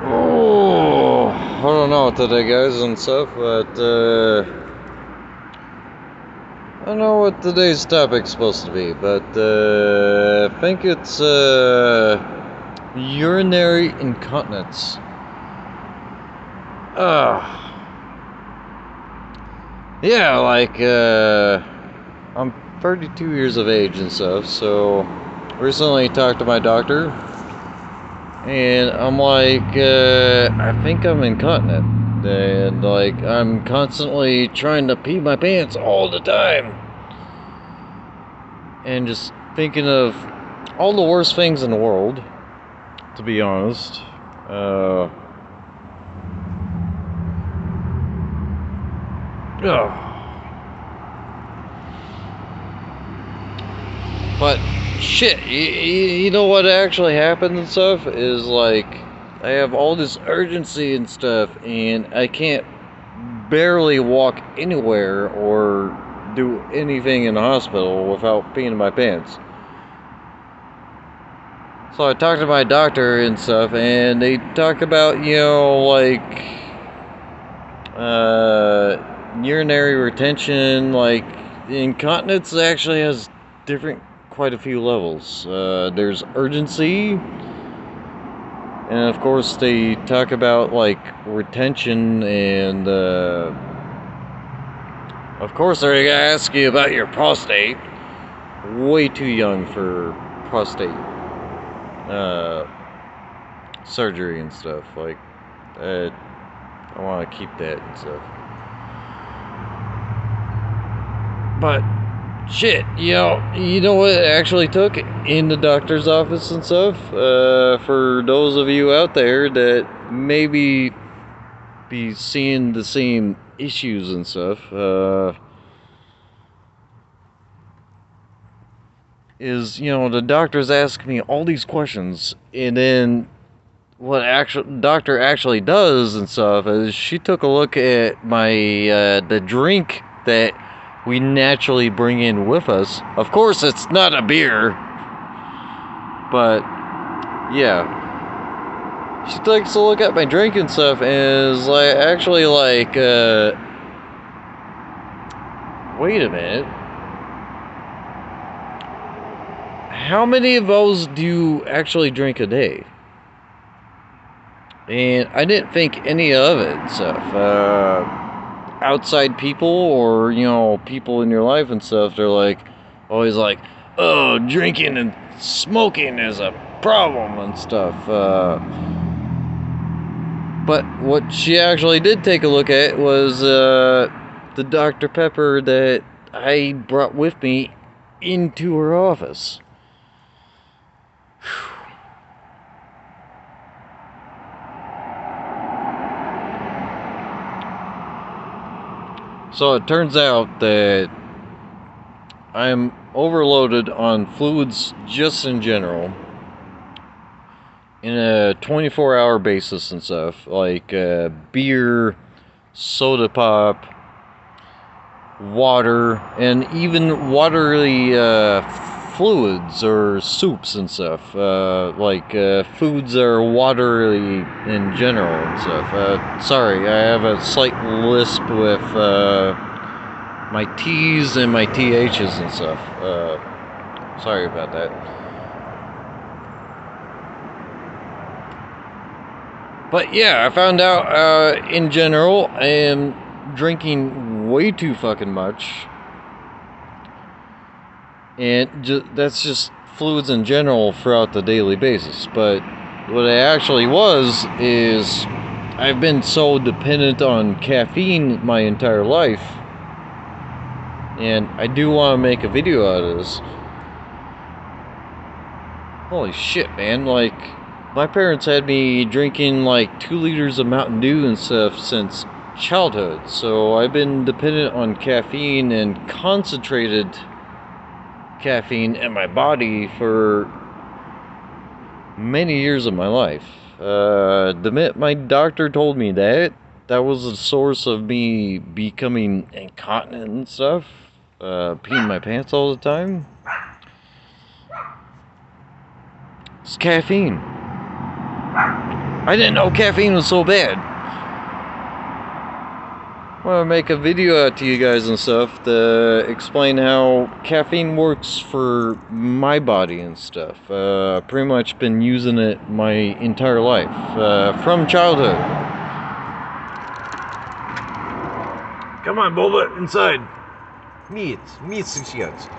Oh, I don't know today, guys, and stuff, but I don't know what today's topic's supposed to be, but I think it's urinary incontinence. Yeah, like I'm 32 years of age and stuff, so recently talked to my doctor, and I'm like, I think I'm incontinent. And, like, I'm constantly trying to pee my pants all the time. And just thinking of all the worst things in the world, to be honest. But shit, you know what actually happened and stuff is, like, I have all this urgency and stuff, and I can't barely walk anywhere or do anything in the hospital without peeing my pants. So I talked to my doctor and stuff, and they talk about, like, urinary retention. Like, incontinence actually has quite a few levels. There's urgency, and of course they talk about, like, retention, and of course they're gonna ask you about your prostate. Way too young for prostate surgery and stuff. Like, I want to keep that and stuff. But shit, you know what it actually took in the doctor's office and stuff? For those of you out there that maybe be seeing the same issues and stuff, is, the doctor's asking me all these questions, and then what doctor actually does and stuff is she took a look at my the drink that we naturally bring in with us. Of course, it's not a beer, but yeah, she takes a look at my drink and stuff and is like, actually, like, wait a minute, how many of those do you actually drink a day? And I didn't think any of it and stuff. Outside people, or, people in your life and stuff, they're like, always like, oh, drinking and smoking is a problem and stuff. But what she actually did take a look at was the Dr. Pepper that I brought with me into her office. So it turns out that I'm overloaded on fluids just in general, in a 24-hour basis and stuff, like beer, soda pop, water, and even watery fluids or soups and stuff, like foods that are watery in general and stuff. Sorry, I have a slight lisp with my T's and my TH's and stuff. Sorry about that. But yeah, I found out in general I am drinking way too fucking much. And that's just fluids in general throughout the daily basis. But what it actually was is I've been so dependent on caffeine my entire life. And I do want to make a video out of this. Holy shit, man. Like, my parents had me drinking like 2 liters of Mountain Dew and stuff since childhood. So I've been dependent on caffeine and concentrated caffeine in my body for many years of my life. The minute my doctor told me that was the source of me becoming incontinent and stuff, peeing my pants all the time, it's caffeine. I didn't know caffeine was so bad. I want to make a video out to you guys and stuff to explain how caffeine works for my body and stuff. Pretty much been using it my entire life, from childhood. Come on, Boba, inside. Meat сейчас.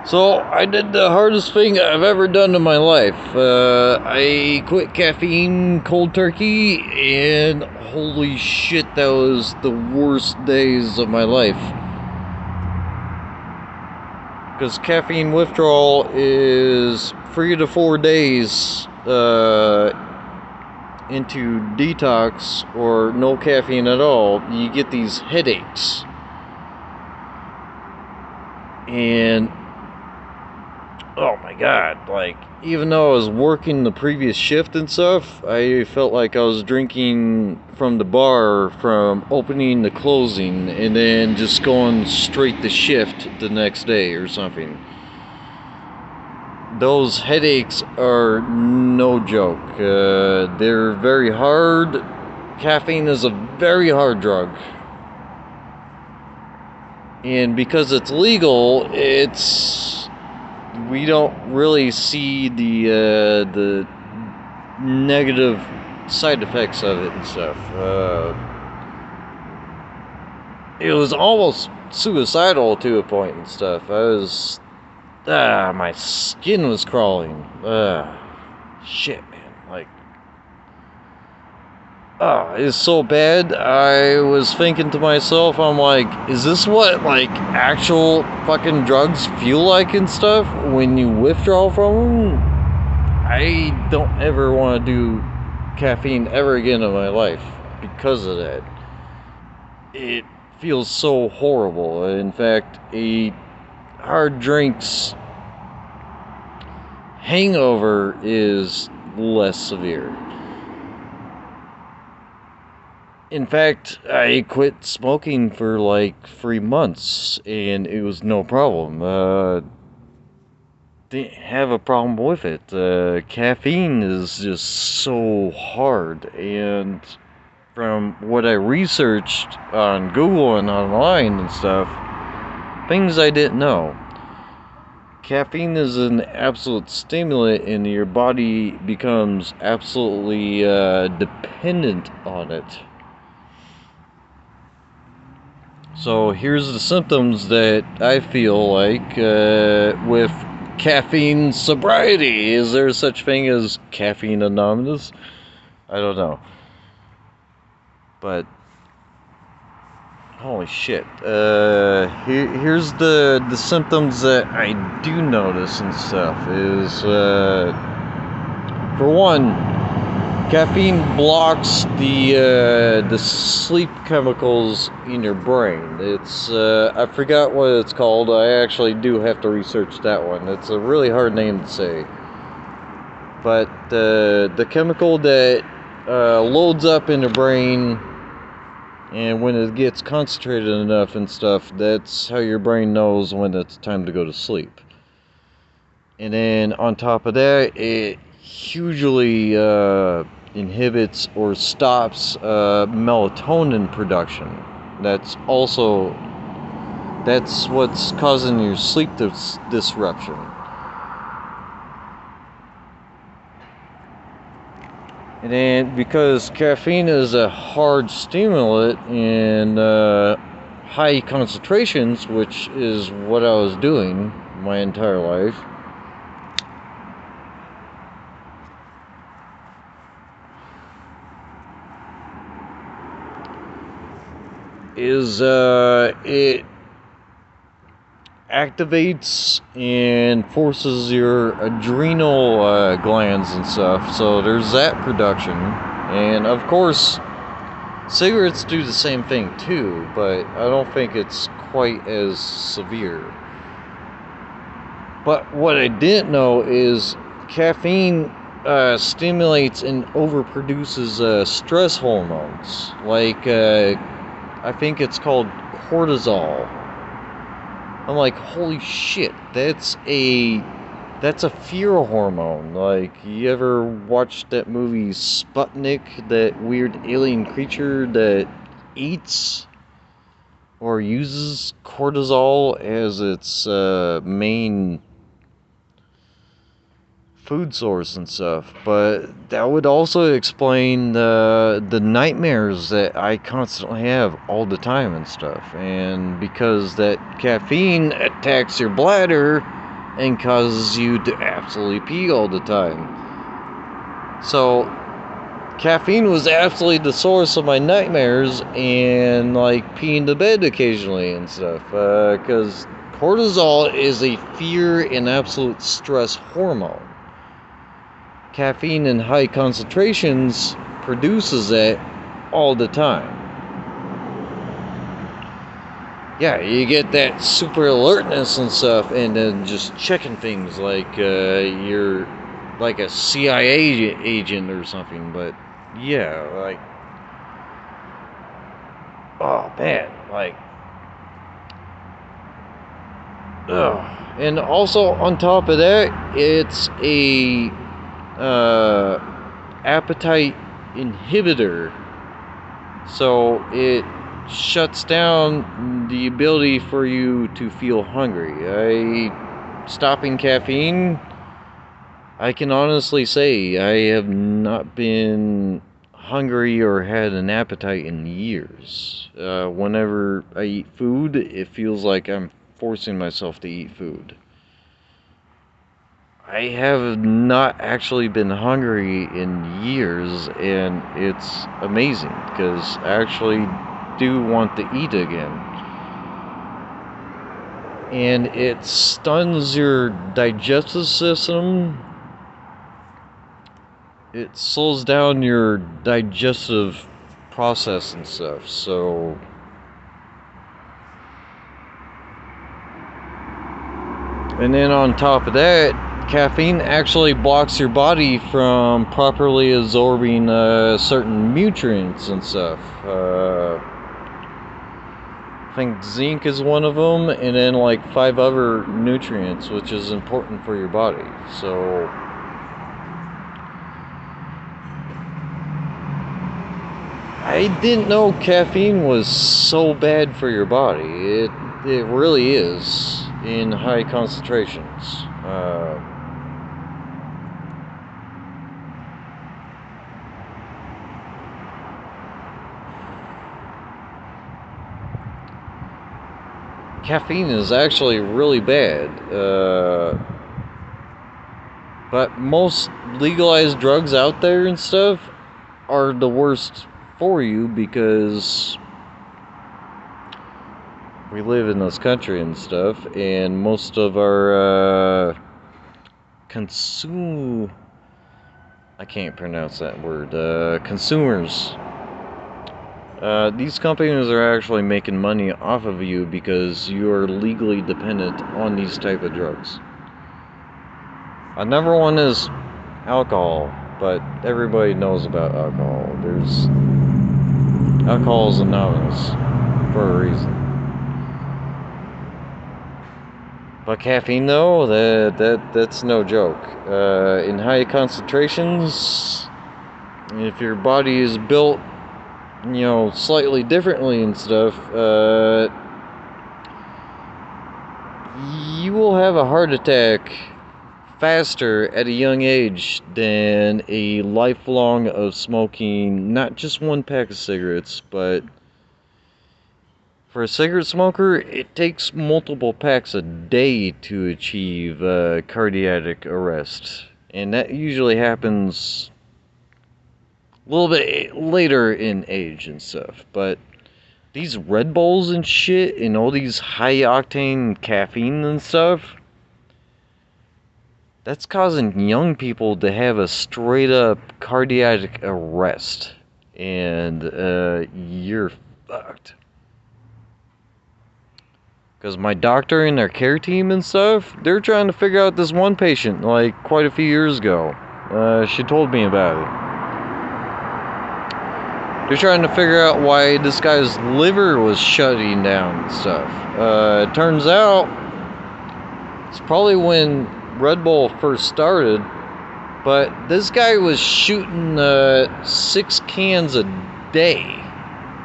So, I did the hardest thing I've ever done in my life. I quit caffeine cold turkey, and holy shit, that was the worst days of my life. Because caffeine withdrawal is 3 to 4 days into detox or no caffeine at all. You get these headaches. And oh my god, like, even though I was working the previous shift and stuff, I felt like I was drinking from the bar from opening to closing and then just going straight to shift the next day or something. Those headaches are no joke. They're very hard. Caffeine is a very hard drug. And because it's legal, we don't really see the negative side effects of it and stuff. It was almost suicidal to a point and stuff. My skin was crawling. Shit, man. Like, it's so bad. I was thinking to myself, I'm like, is this what, like, actual fucking drugs feel like and stuff when you withdraw from them? I don't ever want to do caffeine ever again in my life because of that. It feels so horrible. In fact, a hard drink's hangover is less severe. In fact, I quit smoking for like 3 months, and it was no problem. Didn't have a problem with it. Caffeine is just so hard, and from what I researched on Google and online and stuff, things I didn't know. Caffeine is an absolute stimulant, and your body becomes absolutely dependent on it. So here's the symptoms that I feel like with caffeine sobriety. Is there such thing as caffeine anonymous? I don't know. But holy shit. Here's the symptoms that I do notice and stuff is for one, caffeine blocks the sleep chemicals in your brain. It's I forgot what it's called. I actually do have to research that one. It's a really hard name to say. But the chemical that loads up in the brain, and when it gets concentrated enough and stuff, that's how your brain knows when it's time to go to sleep. And then on top of that, it hugely inhibits or stops melatonin production. That's what's causing your sleep disruption. And then because caffeine is a hard stimulant in high concentrations, which is what I was doing my entire life, it activates and forces your adrenal glands and stuff. So there's that production. And of course, cigarettes do the same thing too, but I don't think it's quite as severe. But what I didn't know is caffeine stimulates and overproduces stress hormones. Like, I think it's called cortisol. I'm like, holy shit, that's a That's a fear hormone. Like, you ever watched that movie Sputnik, that weird alien creature that eats or uses cortisol as its main food source and stuff? But that would also explain the nightmares that I constantly have all the time and stuff. And because that caffeine attacks your bladder and causes you to absolutely pee all the time. So, caffeine was absolutely the source of my nightmares and, like, peeing the bed occasionally and stuff. Because cortisol is a fear and absolute stress hormone. Caffeine in high concentrations produces it all the time. Yeah, you get that super alertness and stuff, and then just checking things like you're like a CIA agent or something. But yeah, like, oh man, like, ugh. And also on top of that, it's a appetite inhibitor, so it shuts down the ability for you to feel hungry. Stopping caffeine, I can honestly say I have not been hungry or had an appetite in years. Whenever I eat food, it feels like I'm forcing myself to eat food. I have not actually been hungry in years, and it's amazing because I actually do want to eat again. And it stuns your digestive system. It slows down your digestive process and stuff. So, and then on top of that, caffeine actually blocks your body from properly absorbing certain nutrients and stuff. I think zinc is one of them, and then like 5 other nutrients, which is important for your body. So, I didn't know caffeine was so bad for your body. It really is in high concentrations. Caffeine is actually really bad. But most legalized drugs out there and stuff are the worst for you because we live in this country and stuff, and most of our I can't pronounce that word. Consumers. These companies are actually making money off of you because you are legally dependent on these type of drugs. Number one is alcohol, but everybody knows about alcohol. There's Alcohol's Anonymous for a reason. But caffeine, though, that's no joke. In high concentrations, if your body is built, slightly differently and stuff, you will have a heart attack faster at a young age than a lifelong of smoking not just one pack of cigarettes, but for a cigarette smoker, it takes multiple packs a day to achieve cardiac arrest. And that usually happens a little bit later in age and stuff. But these Red Bulls and shit and all these high-octane caffeine and stuff, that's causing young people to have a straight-up cardiac arrest. And you're fucked. Because my doctor and their care team and stuff, they're trying to figure out this one patient, like, quite a few years ago. She told me about it. They're trying to figure out why this guy's liver was shutting down and stuff. It turns out, it's probably when Red Bull first started, but this guy was shooting 6 cans a day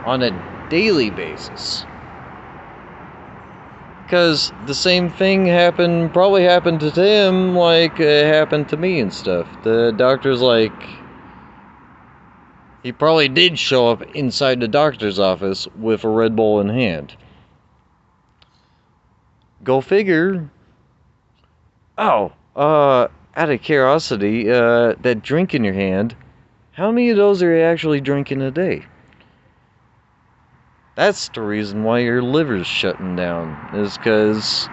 on a daily basis. Because the same thing probably happened to him like it happened to me and stuff. The doctor's like, he probably did show up inside the doctor's office with a Red Bull in hand. Go figure. Oh, out of curiosity, that drink in your hand, how many of those are you actually drinking a day? That's the reason why your liver's shutting down, is because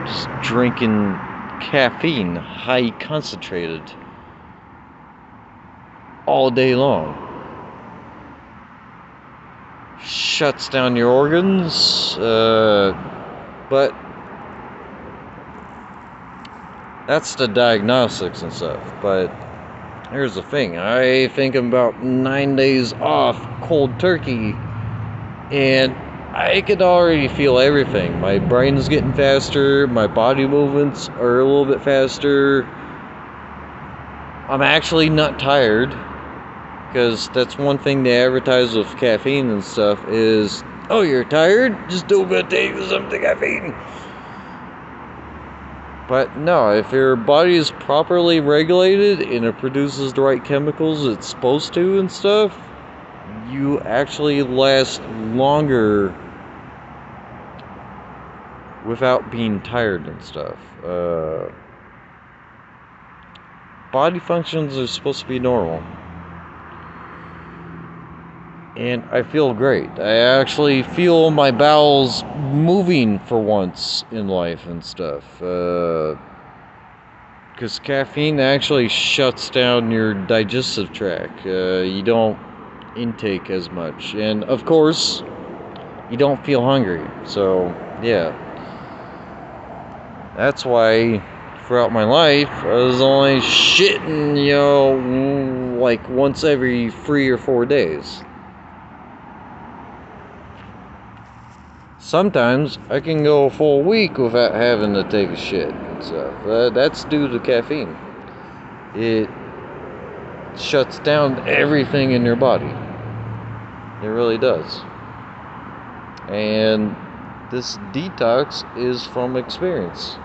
just drinking caffeine, high concentrated, all day long. Shuts down your organs, but that's the diagnostics and stuff. But here's the thing, I think I'm about 9 days off cold turkey, and I could already feel everything. My brain's getting faster, my body movements are a little bit faster. I'm actually not tired, because that's one thing they advertise with caffeine and stuff is, oh, you're tired? Just don't go take some caffeine. But no, if your body is properly regulated and it produces the right chemicals it's supposed to and stuff, you actually last longer without being tired and stuff. Body functions are supposed to be normal. And I feel great. I actually feel my bowels moving for once in life and stuff. Because caffeine actually shuts down your digestive tract. You don't intake as much. And of course, you don't feel hungry. So, yeah. That's why throughout my life, I was only shitting, like once every 3 or 4 days. Sometimes I can go a full week without having to take a shit and stuff. That's due to caffeine. It shuts down everything in your body. It really does. And this detox is from experience.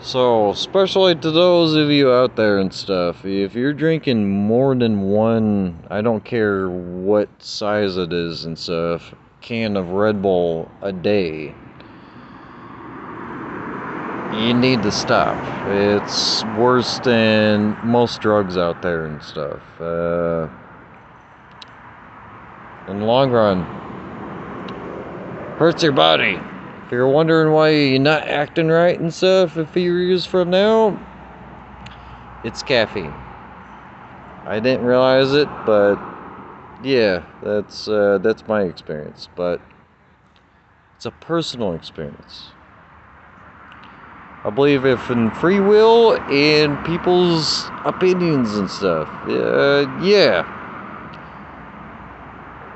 So, especially to those of you out there and stuff, if you're drinking more than one, I don't care what size it is and stuff, can of Red Bull a day, you need to stop. It's worse than most drugs out there and stuff. In the long run, hurts your body. If you're wondering why you're not acting right and stuff a few years from now, it's caffeine. I didn't realize it, but yeah, that's my experience. But it's a personal experience. I believe in free will and people's opinions and stuff. Yeah.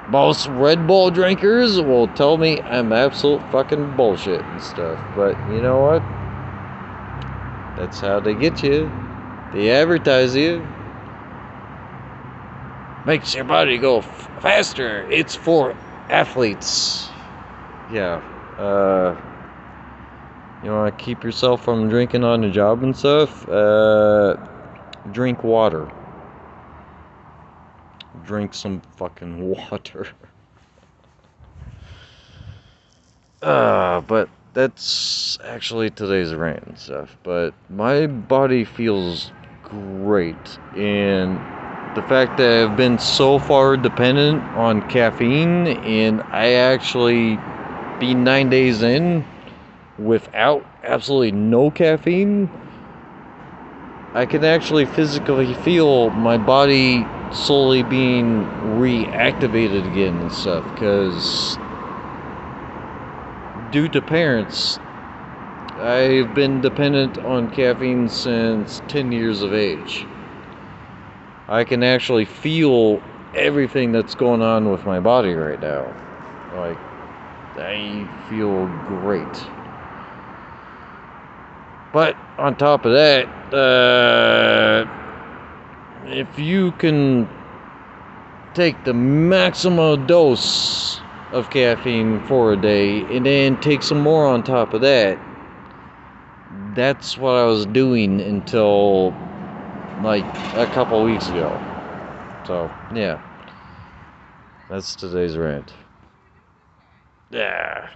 Most Red Bull drinkers will tell me I'm absolute fucking bullshit and stuff. But you know what? That's how they get you. They advertise you. Makes your body go faster. It's for athletes. Yeah. You want to keep yourself from drinking on the job and stuff? Drink water. Drink some fucking water. But that's actually today's rant and stuff. But my body feels great. And the fact that I've been so far dependent on caffeine, and I actually be 9 days in without absolutely no caffeine, I can actually physically feel my body slowly being reactivated again and stuff, because due to parents, I've been dependent on caffeine since 10 years of age. I can actually feel everything that's going on with my body right now. Like, I feel great. But on top of that, if you can take the maximum dose of caffeine for a day and then take some more on top of that, that's what I was doing until like a couple weeks ago. So, yeah. That's today's rant. Yeah.